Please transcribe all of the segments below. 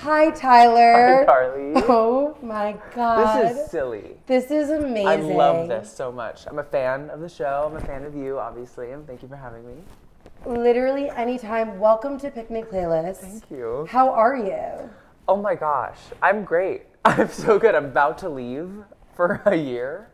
Hi, Tyler. Hi, Carly. Oh my God. This is silly. This is amazing. I love this so much. I'm a fan of the show. I'm a fan of you, obviously, and thank you for having me. Literally anytime. Welcome to Picnic Playlist. Thank you. How are you? Oh my gosh, I'm great. I'm so good. I'm about to leave for a year.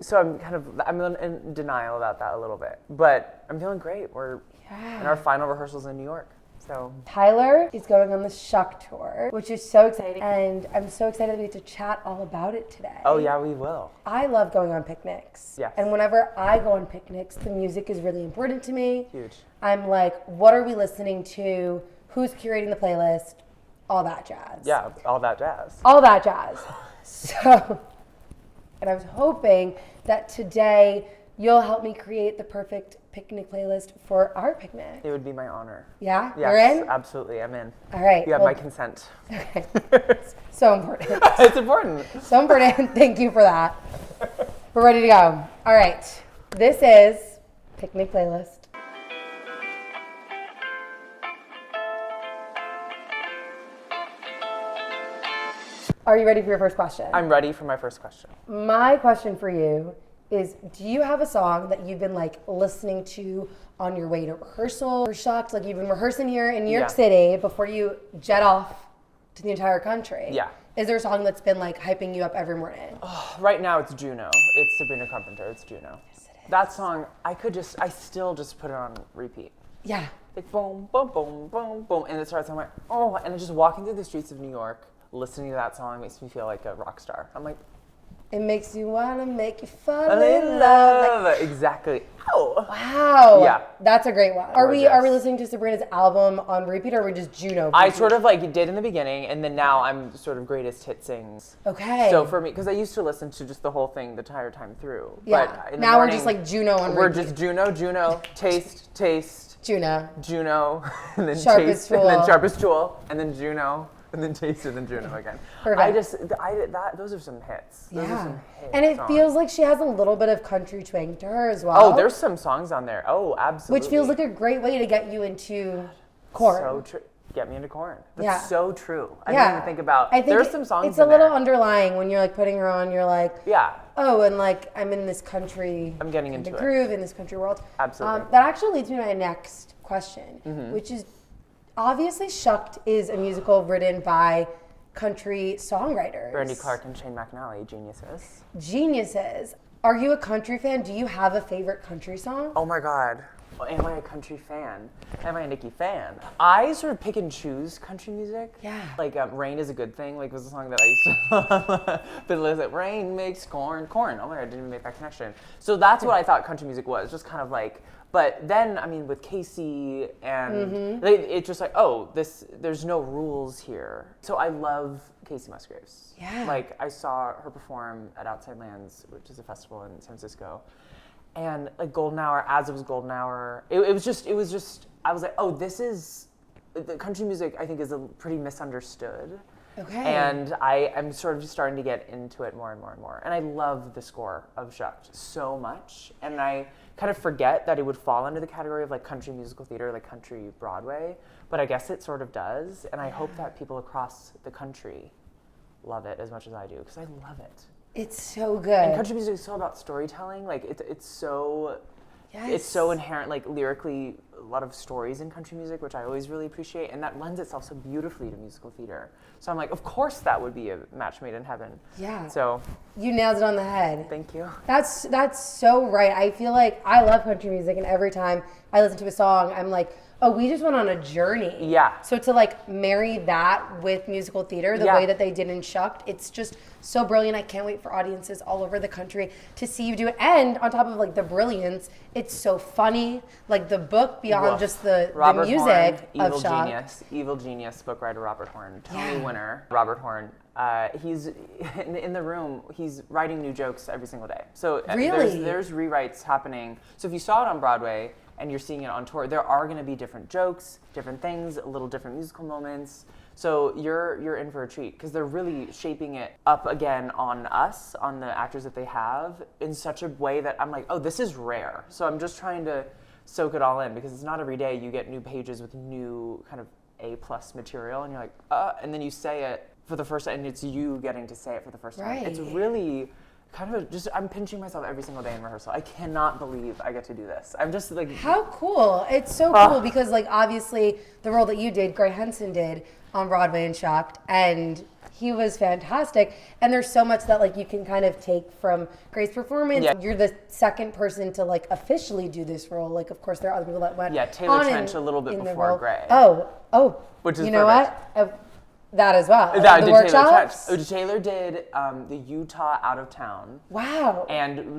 So I'm in denial about that a little bit, but I'm feeling great. We're in our final rehearsals in New York. So Tyler is going on the Shucked tour, which is so exciting, and I'm so excited that we get to chat all about it today. Oh yeah, we will. I love going on picnics. Yes. And whenever I go on picnics, the music is really important to me. Huge. I'm like, what are we listening to? Who's curating the playlist? All that jazz. Yeah, all that jazz. All that jazz. So, and I was hoping that today you'll help me create the perfect picnic playlist for our picnic. It would be my honor. Yeah? Yes, You're in? absolutely. I'm in. All right. You have my consent. Okay. So important. It's important. So important. Thank you for that. We're ready to go. All right. This is Picnic Playlist. Are you ready for your first question? I'm ready for my first question. My question for you is, do you have a song that you've been like listening to on your way to rehearsal or Shucked? Like you've been rehearsing here in New York City before you jet off to the entire country. Yeah. Is there a song that's been like hyping you up every morning? Right now it's Juno. It's Sabrina Carpenter. It's Juno. Yes, it is. That song, I still just put it on repeat. Yeah. Like boom, boom, boom, boom, boom. And it starts, I'm like, oh, and just walking through the streets of New York, listening to that song makes me feel like a rock star. I'm like, It makes you want to make you fall in love. Like, exactly. Oh. wow. Yeah. That's a great one. Are we Gorgeous. listening to Sabrina's album on repeat, or are we just Juno? I sort of like did in the beginning, and then now I'm sort of greatest hit sings. Okay. So for me, because I used to listen to just the whole thing the entire time through. Yeah. But in the Now we're morning, just like Juno on we're repeat. just Juno, taste, Juno. Juno, and then Sharpest taste, and then Jewel. sharpest jewel, and then Juno, and then taste, and then Juno again. Perfect. Those are some hits. Those are Yeah. some hit And it songs. feels like she has a little bit of country twang to her as well. Oh, there's some songs on there. Oh, absolutely. Which feels like a great way to get you into corn. So true. Get me into corn. That's Yeah. so true. I Yeah. didn't even think about. I think there's some songs. It's a in little there. underlying when you're like putting her on. You're like, Yeah. oh, and like I'm in this country. I'm getting into it. groove in this country world. Absolutely. That actually leads me to my next question, Mm-hmm. which is obviously Shucked is a musical written by country songwriters. Brandy Clark and Shane McNally, geniuses. Geniuses. Are you a country fan? Do you have a favorite country song? Oh my God. Am I a country fan? Am I a Nicki fan? I sort of pick and choose country music. Yeah. Like Rain is a Good Thing, like was a song that I used to but it was like Rain makes corn. Oh my God, I didn't even make that connection. So that's what I thought country music was, just kind of like, but then, I mean, with Casey and it's just like, oh, there's no rules here. So I love Casey Musgraves. Yeah. Like I saw her perform at Outside Lands, which is a festival in San Francisco. And like Golden Hour, as it was Golden Hour, it was just, I was like, oh, the country music I think is a pretty misunderstood. Okay. And I am sort of just starting to get into it more and more and more. And I love the score of Shucked so much. And I kind of forget that it would fall under the category of like country musical theater, like country Broadway. But I guess it sort of does. And I hope that people across the country love it as much as I do, because I love it. It's so good. And country music is so about storytelling. Like it's so inherent, like lyrically, a lot of stories in country music, which I always really appreciate, and that lends itself so beautifully to musical theater. So I'm like, of course that would be a match made in heaven. Yeah. So You nailed it on the head. thank you. That's so right. I feel like I love country music, and every time I listen to a song, I'm like, oh, we just went on a journey. Yeah. So to like marry that with musical theater the Yeah. way that they did in Shucked, it's just so brilliant. I can't wait for audiences all over the country to see you do it. And on top of like the brilliance, it's so funny. Like the book beyond Woof. just the Robert music Horn, of Shucked. evil genius, book writer Robert Horn, Tony Yeah. winner Robert Horn. He's in the room. He's writing new jokes every single day. So Really? there's rewrites happening. So if you saw it on Broadway and you're seeing it on tour, there are going to be different jokes, different things, a little different musical moments. So you're in for a treat, because they're really shaping it up again on us, on the actors that they have, in such a way that I'm like, oh, this is rare. So I'm just trying to soak it all in, because it's not every day you get new pages with new kind of A+ material, and you're like, and then you say it for the first time, and it's you getting to say it for the first time. Right. It's really kind of I'm pinching myself every single day in rehearsal. I cannot believe I get to do this. I'm just like, how cool. It's so cool because like obviously the role that you did, Gray Henson did on Broadway in Shucked, and he was fantastic. And there's so much that like you can kind of take from Gray's performance. Yeah. You're the second person to like officially do this role. Like of course there are other people that went Taylor on Trench a little bit in the before role. Gray. Oh, which is you know perfect. what? That as well. That the did workshops. Taylor Trench. Taylor did the Utah Out of Town. Wow.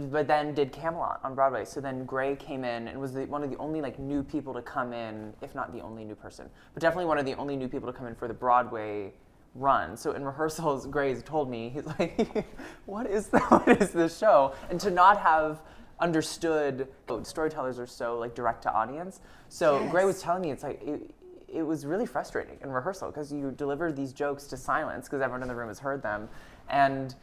But then did Camelot on Broadway. So then Gray came in and was one of the only like new people to come in, if not the only new person, but definitely one of the only new people to come in for the Broadway run. So in rehearsals, Gray's told me, he's like, what is this show? And to not have understood, storytellers are so like direct to audience. So Yes. Gray was telling me, it's like, it was really frustrating in rehearsal because you deliver these jokes to silence because everyone in the room has heard them. And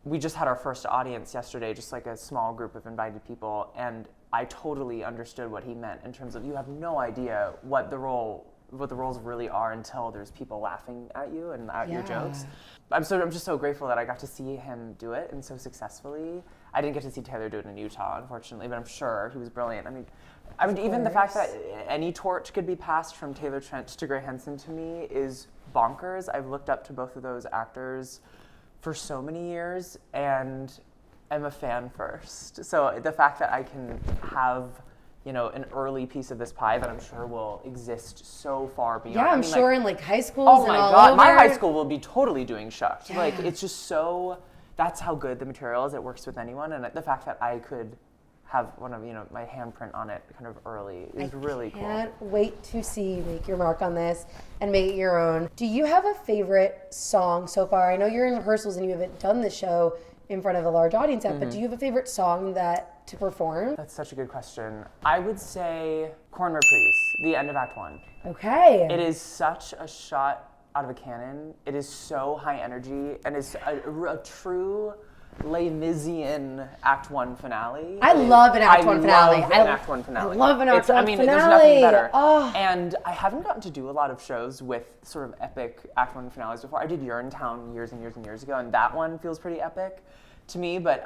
we just had our first audience yesterday, just like a small group of invited people. And I totally understood what he meant in terms of you have no idea what the roles really are until there's people laughing at you and at your jokes. I'm just so grateful that I got to see him do it and so successfully. I didn't get to see Taylor do it in Utah, unfortunately, but I'm sure he was brilliant. I mean, even the fact that any torch could be passed from Taylor Trench to Gray Henson to me is bonkers. I've looked up to both of those actors for so many years, and I'm a fan first. So the fact that I can have, an early piece of this pie that I'm sure will exist so far beyond. Yeah, I'm sure in like high schools Oh and my all God, over. my high school will be totally doing Shucked. Yeah. Like, it's just so, that's how good the material is. It works with anyone, and the fact that I could have one of my handprint on it kind of early is really cool. Can't wait to see you make your mark on this and make it your own. Do you have a favorite song so far? I know you're in rehearsals and you haven't done the show in front of a large audience yet, but do you have a favorite song to perform? That's such a good question. I would say Corn Reprise, the end of Act 1. Okay. It is such a shot out of a cannon. It is so high energy and is a true Les Miséan Act 1 finale. I love an Act 1 finale. I love an Act 1 finale. I love an Act 1 finale. There's nothing better. Oh. And I haven't gotten to do a lot of shows with sort of epic Act 1 finales before. I did Urinetown years and years and years ago, and that one feels pretty epic to me, but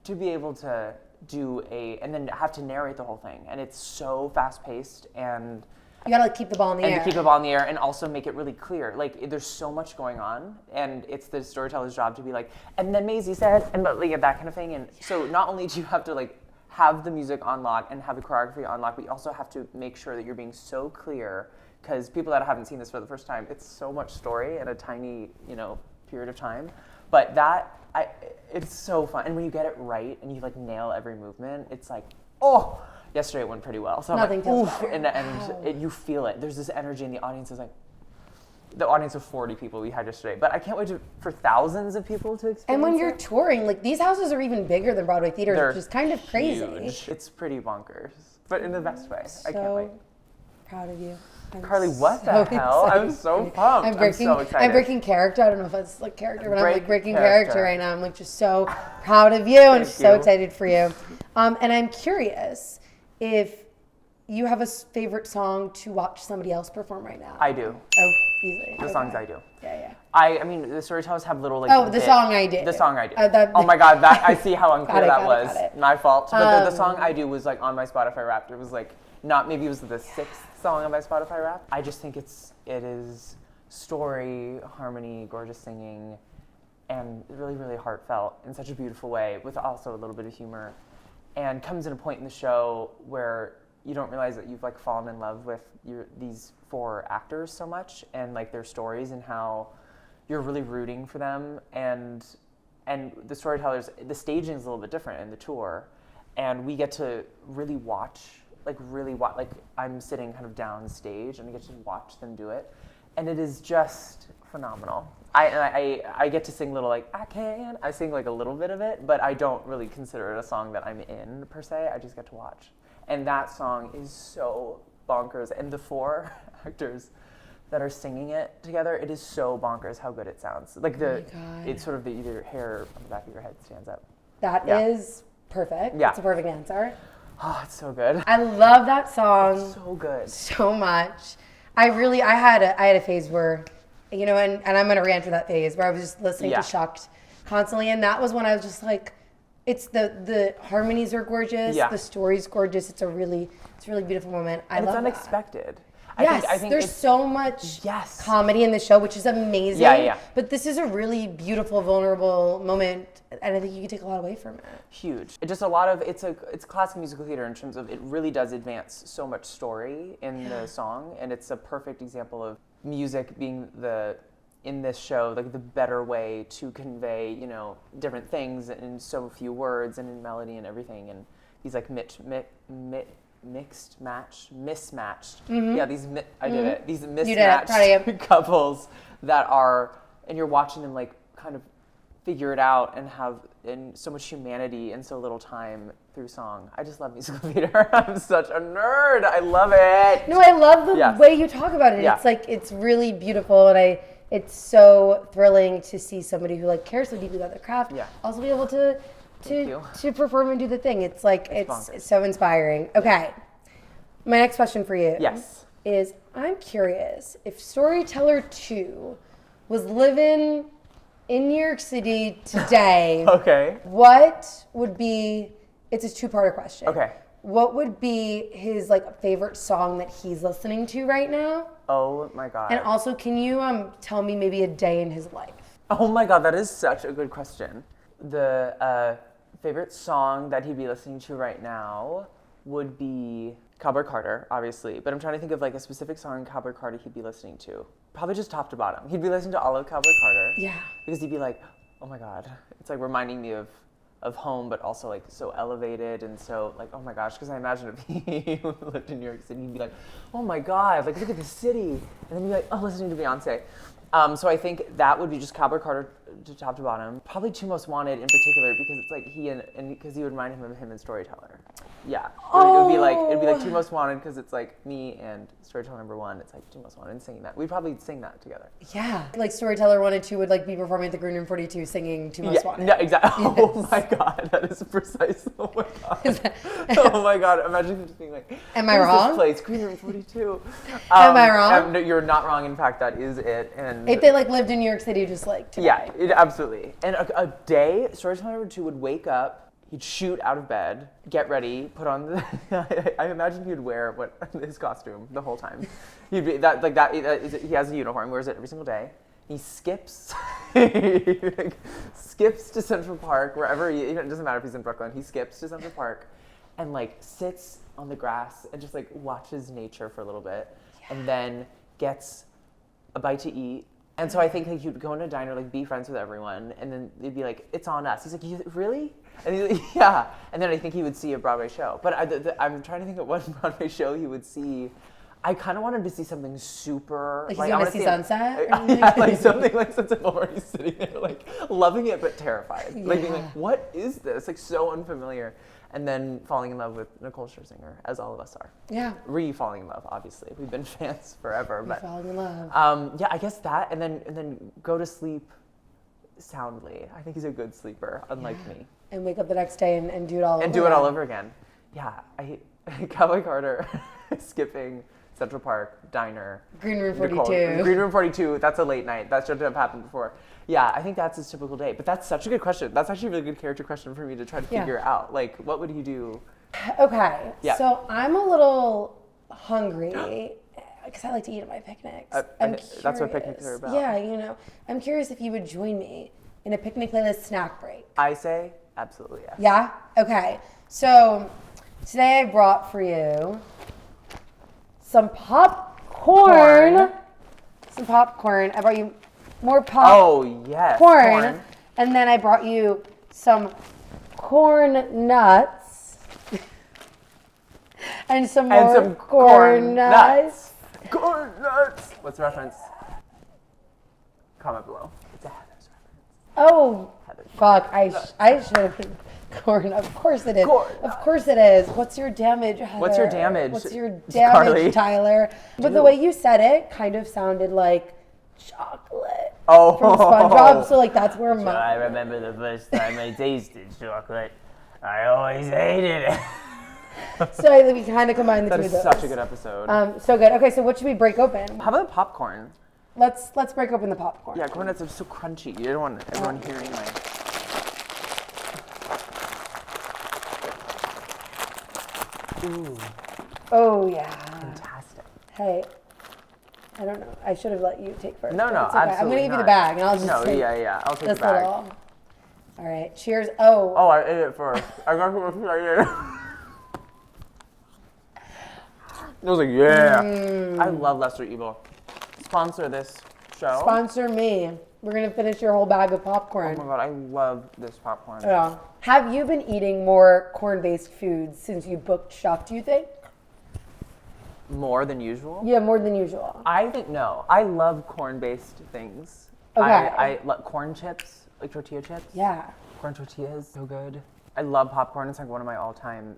to be able to do and then have to narrate the whole thing, and it's so fast-paced, and you gotta keep the ball in the air. to keep the ball in the air and also make it really clear. Like, there's so much going on, and it's the storyteller's job to be like, and then Maisie said, and like that kind of thing. And so not only do you have to like have the music on lock and have the choreography on lock, but you also have to make sure that you're being so clear, because people that haven't seen this for the first time, it's so much story in a tiny, period of time. But it's so fun. And when you get it right and you like nail every movement, it's like, oh. Yesterday it went pretty well. So Nothing I'm like, feels oof, better. and you feel it. There's this energy, and the audience is like, the audience of 40 people we had yesterday. But I can't wait for thousands of people to experience it. And when you're touring, like these houses are even bigger than Broadway theaters, They're which is kind of crazy. huge. It's pretty bonkers, but in the best way. I can't So wait. proud of you. I'm Carly, what so the hell? I'm so excited. pumped. I'm so excited. I'm breaking character. I don't know if it's like character, but I'm like breaking character right now. I'm like just so proud of you and so excited for you. And I'm curious if you have a favorite song to watch somebody else perform right now. I do. Oh, easily. The songs I do. Yeah. I mean, the storytellers have little like. Oh, the song I did. The song I did. Oh my God, I see how unclear that was. Got it. My fault. But the song I do was like on my Spotify Wrapped. It was like maybe it was the sixth song on my Spotify Wrapped. I just think it is story, harmony, gorgeous singing, and really, really heartfelt in such a beautiful way, with also a little bit of humor, and comes at a point in the show where you don't realize that you've like fallen in love with these four actors so much, and like their stories, and how you're really rooting for them, and the storytellers, the staging is a little bit different in the tour, and we get to really watch, like I'm sitting kind of downstage, and I get to watch them do it, and it is just phenomenal. I get to sing little like I sing like a little bit of it, but I don't really consider it a song that I'm in per se. I just get to watch. And that song is so bonkers. And the four actors that are singing it together, it is so bonkers how good it sounds. Like it's sort of either hair on the back of your head stands up. That is perfect. Yeah. That's a perfect answer. Oh, it's so good. I love that song. It's so good. So much. I had a phase where, you know, and I'm gonna rant for that phase where I was just listening to Shucked constantly, and that was when I was just like, it's the harmonies are gorgeous, the story's gorgeous. It's a really beautiful moment. I love it's unexpected. Yes, I think there's so much comedy in the show, which is amazing. Yeah. But this is a really beautiful, vulnerable moment, and I think you can take a lot away from it. Huge. It's just a lot of it's classical musical theater in terms of it really does advance so much story in the song, and it's a perfect example of music being in this show like the better way to convey, you know, different things in so few words and in melody and everything, and these like mismatched. Yeah, these I did it. These mismatched couples that are, and you're watching them like kind of figure it out and have so much humanity in so little time through song. I just love musical theater. I'm such a nerd. I love it. No, I love the way you talk about it. Yeah. It's like it's really beautiful, and it's so thrilling to see somebody who like cares so deeply about their craft also be able to perform and do the thing. It's like it's so inspiring. Okay. My next question for you is I'm curious if Storyteller 2 was living in New York City today. What would be, it's a two-parter question. What would be his like favorite song that he's listening to right now? Oh my God. And also, can you tell me maybe a day in his life? Oh my God, that is such a good question. The favorite song that he'd be listening to right now would be Cowboy Carter, obviously. But I'm trying to think of like a specific song in Cowboy Carter he'd be listening to. Probably just top to bottom. He'd be listening to all of Cowboy Carter. Yeah. Because he'd be like, oh my God. It's like reminding me of home, but also like so elevated and so like, oh my gosh. Because I imagine if he lived in New York City, he'd be like, oh my God, like look at the city. And then he'd be like, oh, listening to Beyonce. So I think that would be just Cowboy Carter to top to bottom. Probably Two Most Wanted in particular because it's like he and because he would remind him of him and Storyteller. Yeah. It'd be like Two Most Wanted because it's like me and Storyteller number 1. It's like Two Most Wanted and singing that. We'd probably sing that together. Yeah. Like Storyteller 1 and 2 would like be performing at the Green Room 42 singing Two Most Wanted. Yeah, exactly. Yes. Oh my God, that is precise. Oh my God. Oh my God. Imagine him just being like, am I wrong? This place, Green Room 42. Am I wrong? No, you're not wrong. In fact, that is it. And if they like lived in New York City, just like today. Yeah, absolutely. And a day, Storyteller number 2 would wake up. He'd shoot out of bed, get ready, put on the. I imagine he'd wear his costume the whole time. He'd be he has a uniform, wears it every single day. He skips, skips to Central Park wherever. It doesn't matter if he's in Brooklyn. He skips to Central Park, and like sits on the grass and just like watches nature for a little bit, and then gets a bite to eat. And so I think like he'd go in a diner, like be friends with everyone, and then they'd be like, "It's on us." He's like, "Really?" And he's like, "Yeah." And then I think he would see a Broadway show. But I'm trying to think of what Broadway show he would see. I kind of want him to see something super. Like he's going to see Sunset? Yeah, like something like Sunset Boulevard. He's sitting there like loving it but terrified. Like being like, "What is this?" Like so unfamiliar. And then falling in love with Nicole Scherzinger, as all of us are. Yeah. Re-falling in love, obviously. We've been fans forever. But falling in love. Yeah, I guess that, and then go to sleep soundly. I think he's a good sleeper, unlike me. And wake up the next day and do it all over again. And do it all over again. Yeah, Cowboy Carter, skipping Central Park, diner. Green Room 42. Nicole, Green Room 42, that's a late night. That should have happened before. Yeah, I think that's his typical day. But that's such a good question. That's actually a really good character question for me to try to figure out. Like, what would he do? Okay. Yeah. So I'm a little hungry because I like to eat at my picnics. That's what picnics are about. Yeah, I'm curious if you would join me in a picnic playlist snack break. I say absolutely yes. Yeah? Okay. So today I brought for you some popcorn. Some popcorn. I brought you more popcorn. Oh, yes. Corn. And then I brought you some corn nuts. and some more corn nuts. Corn nuts. What's the reference? Comment below. It's a Heather's reference. Oh, fuck. I should have been corn. Of course it is. Of course it is. What's your damage, Heather? What's your damage? What's your damage, Carly? Tyler? But the way you said it kind of sounded like chocolate from SpongeBob, so like that's where I remember the first time I tasted chocolate. I always hated it. So we kind of combine the That two is of those. such a good episode. So good. Okay, so what should we break open? How about popcorn? Let's break open the popcorn. Yeah, corn nuts are so crunchy. You don't want everyone hearing my... Ooh, Oh yeah. fantastic. Hey, I don't know. I should have let you take first. No, but no, it's okay. I'm absolutely gonna give you the not. bag, and I'll just No, take yeah. I'll take this the bag. little. All right. Cheers. Oh. Oh, I ate it first. I got so excited. I was like, yeah. I love Lesser Evil. Sponsor this show. Sponsor me. We're gonna finish your whole bag of popcorn. Oh my god, I love this popcorn. Yeah. Have you been eating more corn-based foods since you booked Shucked, do you think? More than usual? Yeah, more than usual. I think no. I love corn-based things. Okay. I love corn chips, like tortilla chips. Yeah. Corn tortillas, so good. I love popcorn. It's like one of my all-time.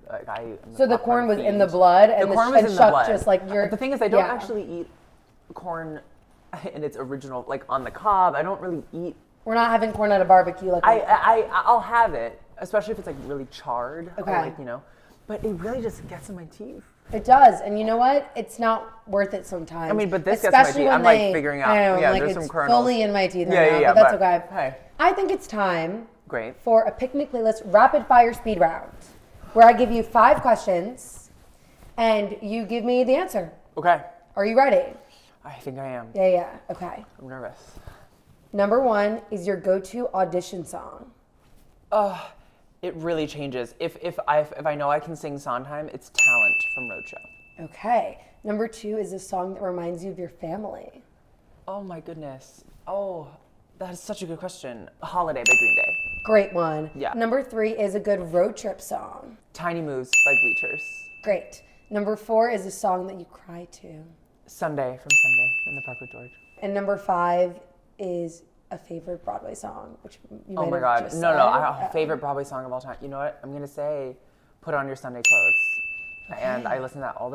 So the corn was in the blood, and the corn was in the Shucked blood. just like your. The thing is, I don't actually eat corn in its original, like on the cob. I don't really eat. We're not having corn at a barbecue like. I'll have it, especially if it's like really charred. Okay. Or like, but it really just gets in my teeth. It does, and you know what? It's not worth it sometimes. I mean, but this especially gets in my teeth. when I'm like figuring out. I know, yeah, like there's it's some kernels. fully in my teeth right Yeah, now, but that's okay. Hey, I think it's time. great. For a picnic playlist rapid fire speed round, where I give you 5 questions, and you give me the answer. Okay. Are you ready? I think I am. Yeah. Okay. I'm nervous. Number 1 is your go-to audition song. It really changes. If I know I can sing Sondheim, it's Talent from Roadshow. Okay. Number 2 is a song that reminds you of your family. Oh my goodness. Oh, that is such a good question. Holiday by Green Day. Great one. Yeah. Number 3 is a good road trip song. Tiny Moves by Bleachers. Great. Number 4 is a song that you cry to. Sunday from Sunday in the Park with George. And number 5 is a favorite Broadway song, which you might Oh my have God. just No, said. favorite Broadway song of all time. You know what? I'm going to say Put On Your Sunday Clothes. Okay. And I listen to that all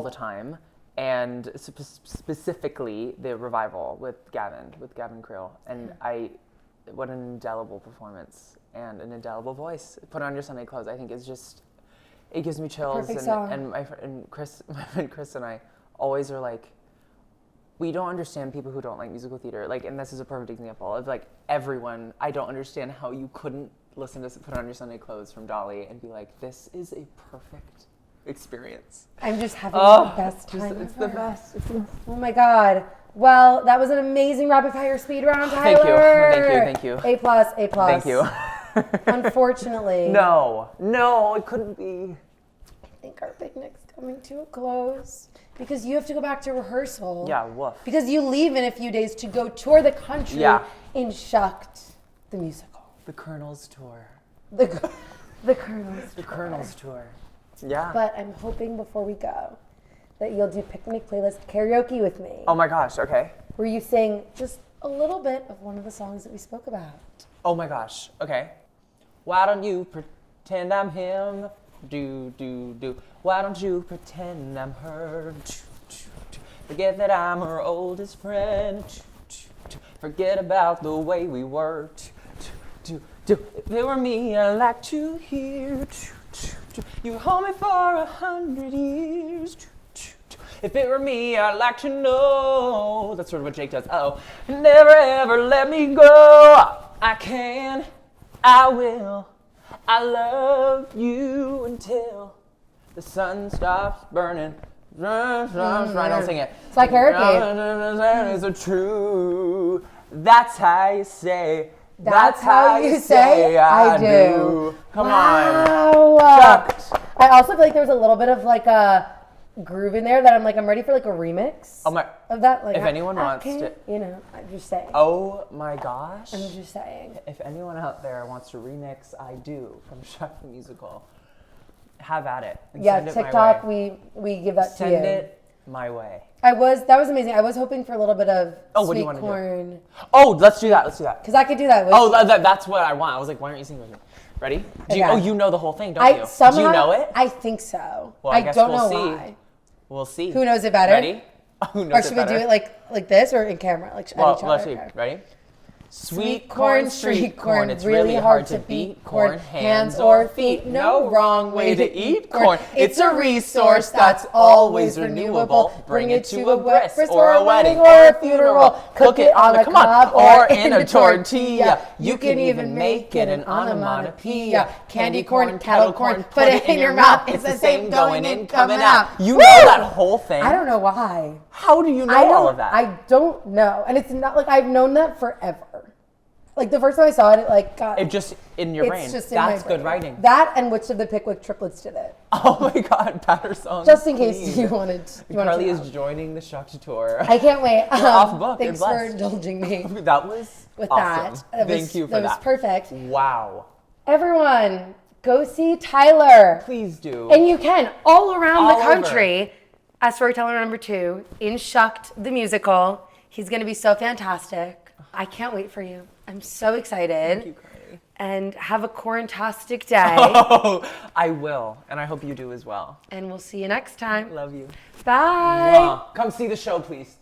the time. And specifically the revival with Gavin Creel. And what an indelible performance and an indelible voice. Put On Your Sunday Clothes, I think, is just, it gives me chills. Perfect song. And my friend Chris and I always are like, we don't understand people who don't like musical theater. Like, and this is a perfect example of like everyone. I don't understand how you couldn't listen to Put On Your Sunday Clothes from Dolly and be like, this is a perfect experience. I'm just having the best time. It's the best. Oh my God. Well, that was an amazing rapid fire speed round, Tyler. Thank you. A+, A+. Thank you. Unfortunately. No, it couldn't be. I think our picnic's coming to a close because you have to go back to rehearsal. Yeah, woof. Because you leave in a few days to go tour the country in Shucked, the musical. The Colonel's Tour. The Colonel's The Tour. Colonel's Tour. Yeah. But I'm hoping before we go that you'll do picnic playlist karaoke with me. Oh my gosh, okay. Where you sing just a little bit of one of the songs that we spoke about. Oh my gosh, okay. Why don't you pretend I'm him? Do. Why don't you pretend I'm her? Forget that I'm her oldest friend. Forget about the way we were. If it were me, I'd like to hear. You hold me for 100 years. If it were me, I'd like to know. That's sort of what Jake does. Oh, never ever let me go. I can, I will. I love you until the sun stops burning. Right, don't sing it. It's like karaoke. Is it true? That's how you say. That's how you say I do. Come Wow. on. Shucked. I also feel like there was a little bit of like a groove in there that I'm ready for like a remix. Oh my. Of that. Like, If anyone wants to. I'm just saying. Oh my gosh. I'm just saying. If anyone out there wants to remix I Do from Shucked the Musical, have at it. And Yeah, send it my TikTok, way. we give that to you. Send it my way. That was amazing. I was hoping for a little bit of What do you sweet wanna do? corn. Oh, let's do that. Because I could do that with Oh, that's what I want. I was like, why aren't you singing with me? Ready? Okay. You know the whole thing, don't you? Somehow, Do you know it? I think so. Well, I guess don't we'll know see. why. We'll see. Who knows it better? Ready? Who knows Or should we do it like this or in camera? Like at each other? let's see. Okay. Ready? Sweet corn, street corn, it's really hard to beat corn, hands or feet, no wrong way to eat corn. It's a resource that's always renewable. Bring it to a bris or a wedding or a funeral. Cook it on a cob or in a tortilla. You can even make it an onomatopoeia. Candy corn, kettle corn, put it in your mouth. It's the same going in, coming out. You know that whole thing? I don't know why. How do you know all of that? I don't know. And it's not like I've known that forever. Like the first time I saw it, like got it just in your brain. Just That's good writing. That and which of the Pickwick triplets did it? Oh my God, Patterson. Just in case you wanted. Carly is joining the Shucked tour. I can't wait. We're off book. Thanks for indulging me. That was with awesome. Thank you for that. That was perfect. Wow. Everyone, go see Tyler. Please do. And you can all around the country as Storyteller #2 in Shucked the musical. He's going to be so fantastic. I can't wait for you. I'm so excited. Thank you, Carly. And have a quarantastic day. Oh, I will. And I hope you do as well. And we'll see you next time. Love you. Bye. Mwah. Come see the show, please.